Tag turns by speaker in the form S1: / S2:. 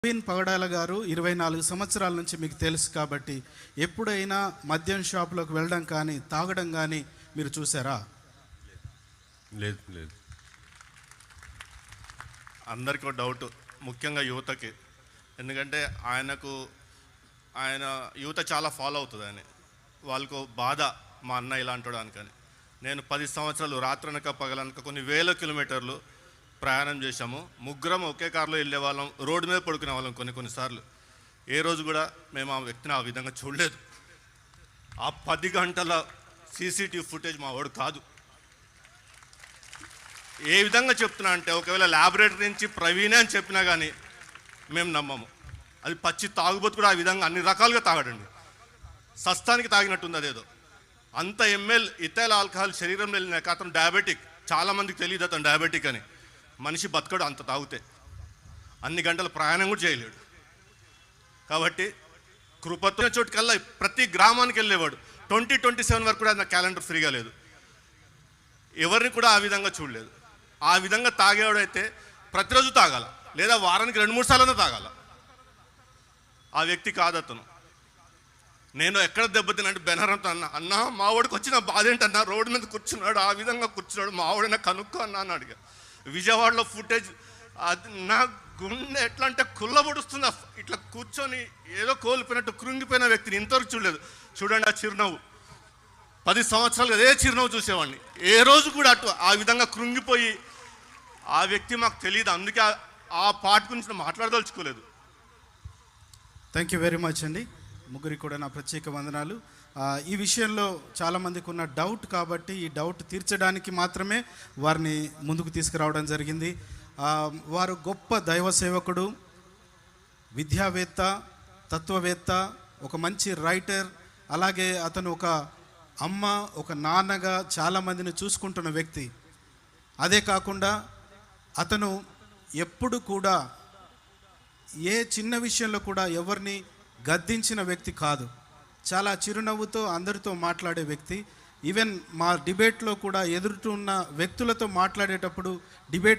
S1: ప్రవీణ్ పగడాల గారు 24 సంవత్సరాల నుంచి మీకు తెలుసు కాబట్టి ఎప్పుడైనా మద్యం షాప్లోకి వెళ్ళడం కానీ తాగడం కానీ మీరు చూసారా?
S2: లేదు లేదు. అందరికీ ఒక డౌట్, ముఖ్యంగా యువతకి. ఎందుకంటే ఆయన యువత చాలా ఫాలో అవుతుంది. వాళ్ళకు బాధ, మా అన్న ఇలా అంటాడు అనుకని. నేను 10 సంవత్సరాలు రాత్రనక పగలనక కొన్ని వేల కిలోమీటర్లు ప్రయాణం చేశాము. ముగ్గురం ఒకే కారులో వెళ్ళే వాళ్ళం, రోడ్డు మీద పడుకునే వాళ్ళం కొన్నిసార్లు. ఏ రోజు కూడా మేము ఆ వ్యక్తిని ఆ విధంగా చూడలేదు. ఆ 10 గంటల సీసీటీవీ ఫుటేజ్ మా వాడు కాదు. ఏ విధంగా చెప్తున్నా అంటే, ఒకవేళ ల్యాబొరేటరీ నుంచి ప్రవీణే అని చెప్పినా కానీ మేము నమ్మము. అది పచ్చి తాగుబోతు కూడా ఆ విధంగా అన్ని రకాలుగా తాగడండి. సస్తానికి తాగినట్టుంది అదేదో. అంత ఎంఎల్ ఇథైల్ ఆల్కహాల్ శరీరంలో వెళ్ళినాక అతను డయాబెటిక్. చాలామందికి తెలియదు అతను డయాబెటిక్ అని. మనిషి బతకడు అంత తాగితే. అన్ని గంటల ప్రయాణం కూడా చేయలేడు. కాబట్టి కృపతో చోటుకల్లా ప్రతి గ్రామానికి వెళ్ళేవాడు. 2027 వరకు కూడా నా క్యాలెండర్ ఫ్రీగా లేదు. ఎవరిని కూడా ఆ విధంగా చూడలేదు. ఆ విధంగా తాగేవాడైతే ప్రతిరోజు తాగాల, లేదా వారానికి 2-3 సార్లు తాగాల. ఆ వ్యక్తి కాదు అతను. నేను ఎక్కడ దెబ్బతినంటే బెనరంతో అన్న మావాడికి వచ్చిన బాధ ఏంటన్నా, రోడ్డు మీద కూర్చున్నాడు, ఆ విధంగా కూర్చున్నాడు, మావాడైనా కనుక్కో అన్న అడిగా. విజయవాడలో ఫుటేజ్, అది నా గుండె ఎట్లా అంటే కుళ్ళబొడుస్తుంది. ఇట్లా కూర్చొని ఏదో కోల్పోయినట్టు కృంగిపోయిన వ్యక్తిని ఇంతవరకు చూడలేదు. చూడండి ఆ చిరునవ్వు. 10 సంవత్సరాలు అదే చిరునవ్వు చూసేవాడిని. ఏ రోజు కూడా ఆ విధంగా కృంగిపోయి ఆ వ్యక్తి మాకు తెలియదు. అందుకే ఆ పాట గురించి మాట్లాడదలుచుకోలేదు.
S1: థ్యాంక్ యూ వెరీ మచ్ అండి. ముగ్గురికి కూడా నా ప్రత్యేక వందనాలు. ఈ విషయంలో చాలామందికి ఉన్న డౌట్ కాబట్టి ఈ డౌట్ తీర్చడానికి మాత్రమే వారిని ముందుకు తీసుకురావడం జరిగింది. వారు గొప్ప దైవ సేవకుడు, విద్యావేత్త, తత్వవేత్త, ఒక మంచి రైటర్. అలాగే అతను ఒక అమ్మ, ఒక నాన్నగా చాలామందిని చూసుకుంటున్న వ్యక్తి. అదే కాకుండా అతను ఎప్పుడు కూడా ఏ చిన్న విషయంలో కూడా ఎవరిని గద్దించిన వ్యక్తి కాదు. చాలా చిరునవ్వుతో అందరితో మాట్లాడే వ్యక్తి. ఈవెన్ మా డిబేట్లో కూడా ఎదురుతున్న వ్యక్తులతో మాట్లాడేటప్పుడు డిబేట్